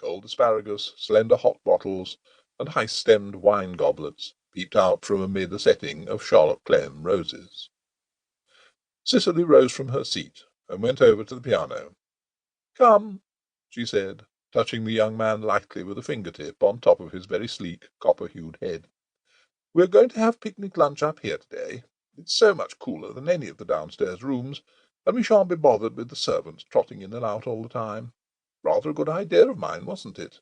cold asparagus, slender hot bottles, and high-stemmed wine goblets peeped out from amid a setting of Charlotte Clem roses. Cicely rose from her seat and went over to the piano. "Come," she said, touching the young man lightly with a finger-tip on top of his very sleek, copper-hued head. "We're going to have picnic lunch up here today. It's so much cooler than any of the downstairs rooms, and we shan't be bothered with the servants trotting in and out all the time. Rather a good idea of mine, wasn't it?"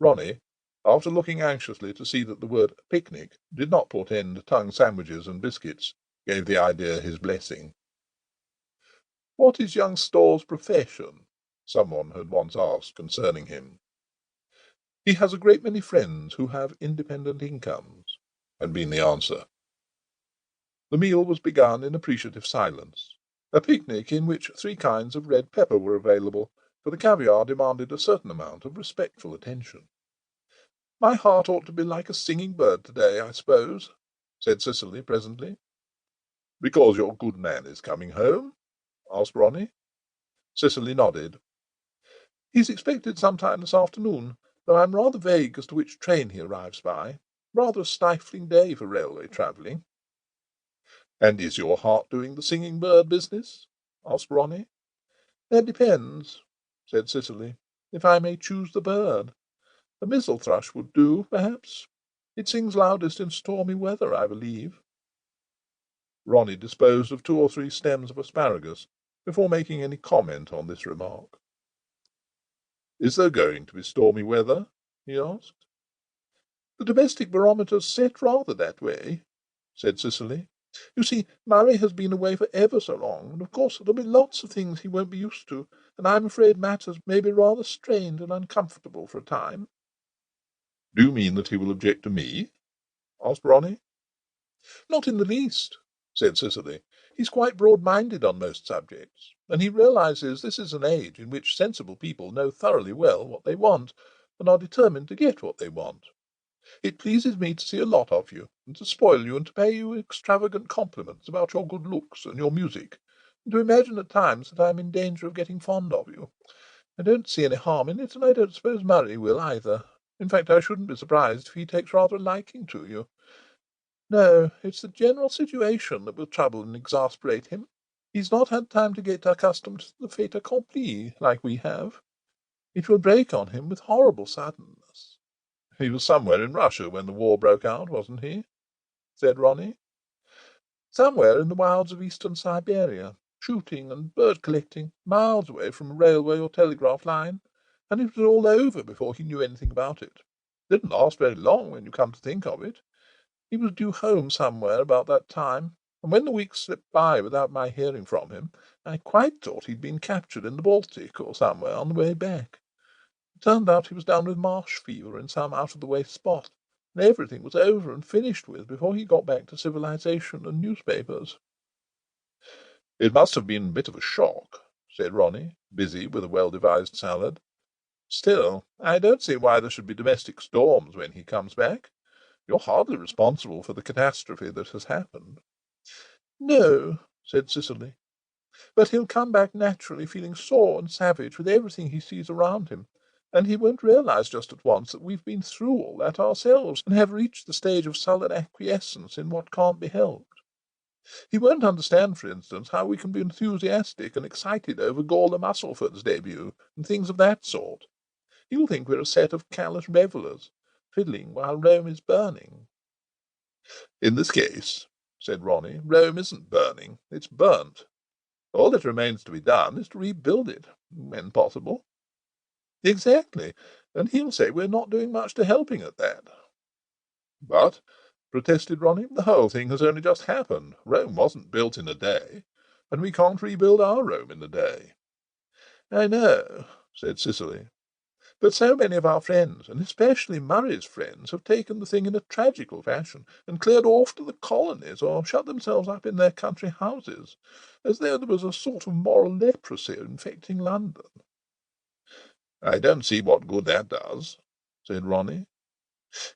Ronnie, after looking anxiously to see that the word picnic did not portend tongue sandwiches and biscuits, gave the idea his blessing. "What is young Storr's profession?" someone had once asked concerning him. "He has a great many friends who have independent incomes," had been the answer. The meal was begun in appreciative silence, a picnic in which 3 kinds of red pepper were available, for the caviare demanded a certain amount of respectful attention. "My heart ought to be like a singing bird today, I suppose," said Cicely presently. "Because your good man is coming home?" asked Ronnie. Cicely nodded. "He's expected some time this afternoon, though I'm rather vague as to which train he arrives by. Rather a stifling day for railway travelling." "And is your heart doing the singing bird business?" asked Ronnie. "That depends," said Cicely. "If I may choose the bird. A missel thrush would do, perhaps. It sings loudest in stormy weather, I believe." Ronnie disposed of 2 or 3 stems of asparagus before making any comment on this remark. "Is there going to be stormy weather?" he asked. "The domestic barometer's set rather that way," said Cicely. "You see, Murray has been away for ever so long, and of course there'll be lots of things he won't be used to, and I'm afraid matters may be rather strained and uncomfortable for a time." "Do you mean that he will object to me?" asked Ronnie. "Not in the least," said Cicely. "He's quite broad-minded on most subjects, and he realizes this is an age in which sensible people know thoroughly well what they want, and are determined to get what they want. It pleases me to see a lot of you, and to spoil you, and to pay you extravagant compliments about your good looks and your music, and to imagine at times that I'm in danger of getting fond of you. I don't see any harm in it, and I don't suppose Murray will either. In fact, I shouldn't be surprised if he takes rather a liking to you. No, it's the general situation that will trouble and exasperate him. He's not had time to get accustomed to the fait accompli like we have. It will break on him with horrible suddenness." "He was somewhere in Russia when the war broke out, wasn't he?" said Ronnie. "Somewhere in the wilds of eastern Siberia, shooting and bird collecting, miles away from a railway or telegraph line, and it was all over before he knew anything about it. Didn't last very long when you come to think of it. He was due home somewhere about that time, and when the weeks slipped by without my hearing from him, I quite thought he'd been captured in the Baltic or somewhere on the way back. It turned out he was down with marsh fever in some out-of-the-way spot, and everything was over and finished with before he got back to civilization and newspapers." "It must have been a bit of a shock," said Ronnie, busy with a well-devised salad. "Still, I don't see why there should be domestic storms when he comes back. You're hardly responsible for the catastrophe that has happened." "No," said Cicely, "but he'll come back naturally feeling sore and savage with everything he sees around him, and he won't realize just at once that we've been through all that ourselves, and have reached the stage of sullen acquiescence in what can't be helped. He won't understand, for instance, how we can be enthusiastic and excited over Gawler Musselford's debut, and things of that sort. He'll think we're a set of callous revellers, fiddling while Rome is burning." "In this case," said Ronnie, "Rome isn't burning, it's burnt. All that remains to be done is to rebuild it, when possible." "Exactly, and he'll say we're not doing much to helping at that." "But," protested Ronnie, "the whole thing has only just happened. Rome wasn't built in a day, and we can't rebuild our Rome in a day." "I know," said Cicely, "but so many of our friends, and especially Murray's friends, have taken the thing in a tragical fashion, and cleared off to the colonies, or shut themselves up in their country houses, as though there was a sort of moral leprosy infecting London." "I don't see what good that does," said Ronnie.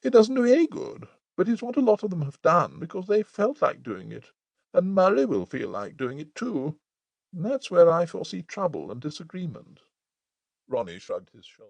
"It doesn't do any good, but it's what a lot of them have done, because they felt like doing it, and Murray will feel like doing it too, and that's where I foresee trouble and disagreement." Ronnie shrugged his shoulders.